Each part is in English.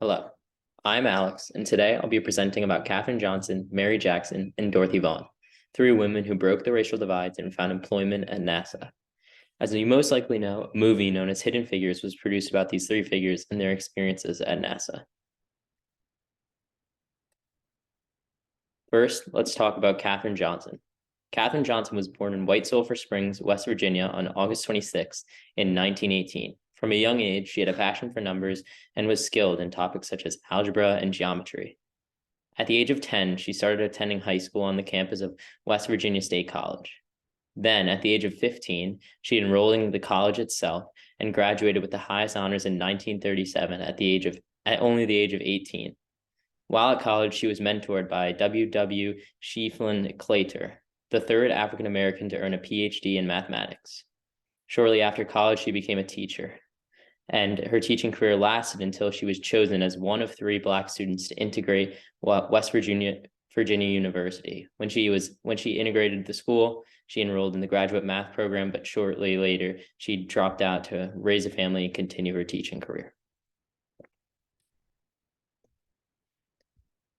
Hello, I'm Alex, and today I'll be presenting about Katherine Johnson, Mary Jackson, and Dorothy Vaughan, three women who broke the racial divides and found employment at NASA. As you most likely know, a movie known as Hidden Figures was produced about these three figures and their experiences at NASA. First, let's talk about Katherine Johnson. Katherine Johnson was born in White Sulphur Springs, West Virginia on August 26 in 1918. From a young age, she had a passion for numbers and was skilled in topics such as algebra and geometry. At the age of 10, she started attending high school on the campus of West Virginia State College. Then, at the age of 15, she enrolled in the college itself and graduated with the highest honors in 1937 at only the age of 18. While at college, she was mentored by W.W. Schieffelin Claytor, the third African American to earn a PhD in mathematics. Shortly after college, she became a teacher, and her teaching career lasted until she was chosen as one of three Black students to integrate West Virginia University. When she integrated the school, she enrolled in the graduate math program, but shortly later, she dropped out to raise a family and continue her teaching career.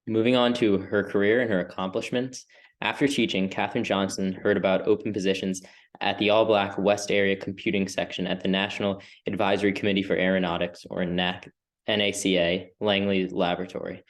Moving on to her career and her accomplishments. After teaching, Katherine Johnson heard about open positions at the all-Black West Area Computing Section at the National Advisory Committee for Aeronautics, or NACA, Langley Laboratory.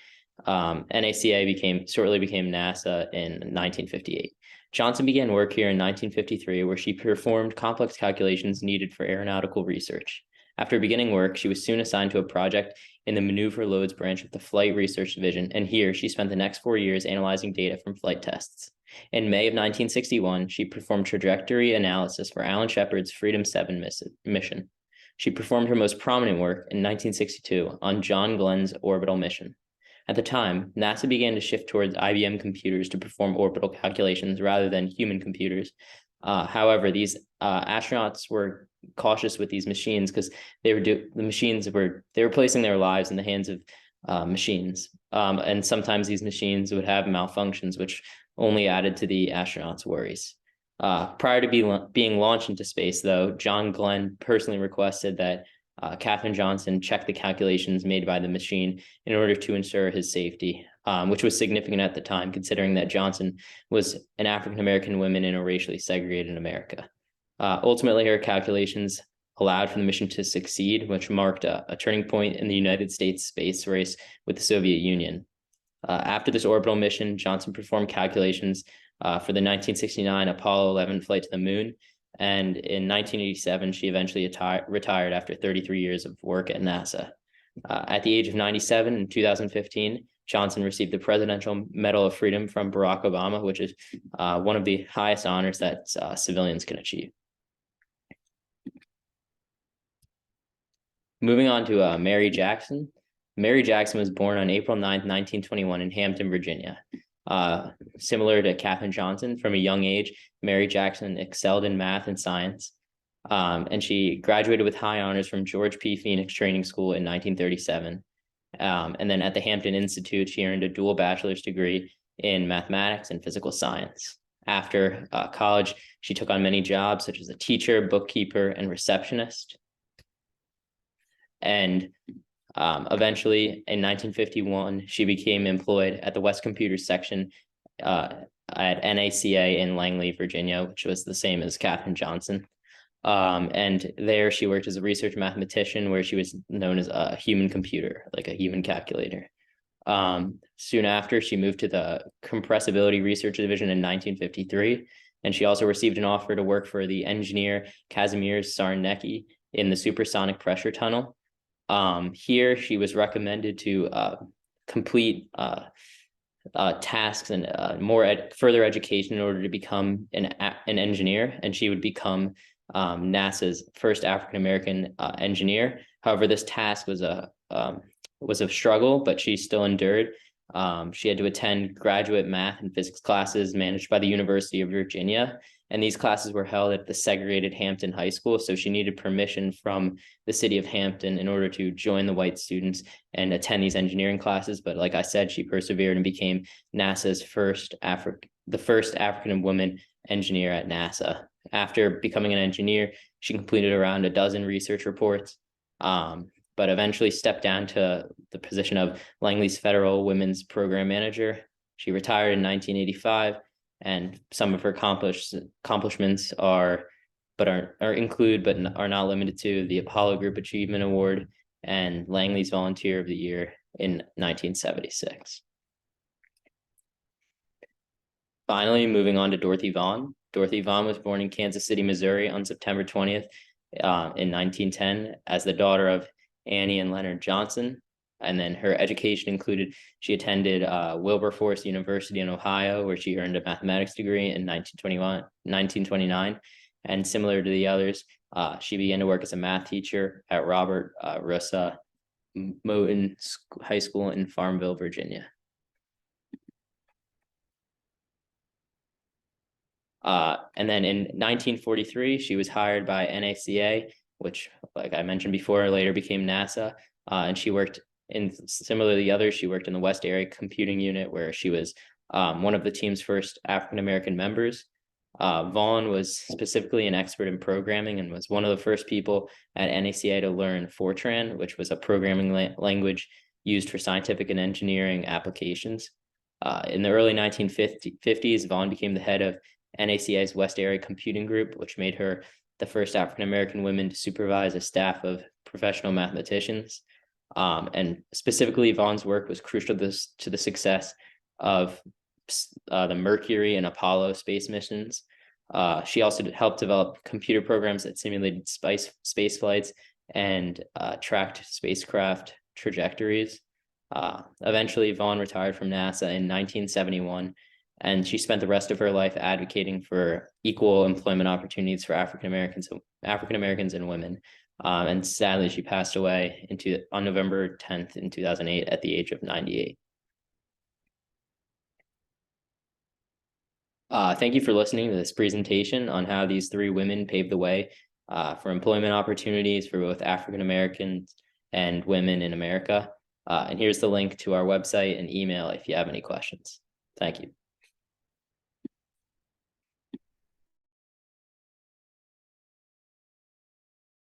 NACA shortly became NASA in 1958. Johnson began work here in 1953, where she performed complex calculations needed for aeronautical research. After beginning work, she was soon assigned to a project in the Maneuver Loads branch of the Flight Research Division, and here she spent the next 4 years analyzing data from flight tests. In May of 1961, she performed trajectory analysis for Alan Shepard's Freedom 7 mission. She performed her most prominent work in 1962 on John Glenn's orbital mission. At the time, NASA began to shift towards IBM computers to perform orbital calculations rather than human computers. However, these astronauts were cautious with these machines because they were placing their lives in the hands of machines, and sometimes these machines would have malfunctions, which only added to the astronauts' worries. Prior to being launched into space, though, John Glenn personally requested that Katherine Johnson check the calculations made by the machine in order to ensure his safety, which was significant at the time, considering that Johnson was an African-American woman in a racially segregated America. Ultimately, her calculations allowed for the mission to succeed, which marked a turning point in the United States space race with the Soviet Union. After this orbital mission, Johnson performed calculations for the 1969 Apollo 11 flight to the moon, and in 1987, she eventually retired after 33 years of work at NASA. At the age of 97 in 2015, Johnson received the Presidential Medal of Freedom from Barack Obama, which is one of the highest honors that civilians can achieve. Moving on to Mary Jackson. Mary Jackson was born on April 9th, 1921 in Hampton, Virginia. Similar to Katherine Johnson, from a young age, Mary Jackson excelled in math and science, and she graduated with high honors from George P. Phoenix Training School in 1937. And then at the Hampton Institute, she earned a dual bachelor's degree in mathematics and physical science. After college, she took on many jobs, such as a teacher, bookkeeper, and receptionist. And eventually, in 1951, she became employed at the West Computer Section at NACA in Langley, Virginia, which was the same as Katherine Johnson. And there she worked as a research mathematician, where she was known as a human computer, like a human calculator. Soon after, she moved to the Compressibility Research Division in 1953, and she also received an offer to work for the engineer Kazimierz Czarnecki in the supersonic pressure tunnel. Here, she was recommended to complete tasks and further education in order to become an engineer, and she would become NASA's first African-American engineer. However, this task was a struggle, but she still endured. She had to attend graduate math and physics classes managed by the University of Virginia, and these classes were held at the segregated Hampton High School, so she needed permission from the city of Hampton in order to join the white students and attend these engineering classes. But like I said, she persevered and became NASA's the first African woman engineer at NASA. After becoming an engineer, she completed around a dozen research reports. but eventually stepped down to the position of Langley's Federal Women's Program Manager. She retired in 1985, and some of her accomplishments are not limited to the Apollo Group Achievement Award and Langley's Volunteer of the Year in 1976. Finally, moving on to Dorothy Vaughan. Dorothy Vaughan was born in Kansas City, Missouri on September 20th in 1910 as the daughter of Annie and Leonard Johnson. And then her education included, she attended Wilberforce University in Ohio, where she earned a mathematics degree in 1929. And similar to the others, she began to work as a math teacher at Robert Russa Moton High School in Farmville, Virginia. And then in 1943, she was hired by NACA, which, like I mentioned before, later became NASA. And she worked similar to the others, she worked in the West Area Computing Unit, where she was one of the team's first African-American members. Vaughan was specifically an expert in programming and was one of the first people at NACA to learn Fortran, which was a programming language used for scientific and engineering applications. In the early 1950s, Vaughan became the head of NACA's West Area Computing Group, which made her the first African-American woman to supervise a staff of professional mathematicians. And specifically, Vaughan's work was crucial to the success of the Mercury and Apollo space missions. She also helped develop computer programs that simulated space flights and tracked spacecraft trajectories. Eventually, Vaughan retired from NASA in 1971, and she spent the rest of her life advocating for equal employment opportunities for African Americans and women. And sadly, she passed away on November 10th in 2008 at the age of 98. Thank you for listening to this presentation on how these three women paved the way for employment opportunities for both African Americans and women in America. And here's the link to our website and email if you have any questions. Thank you.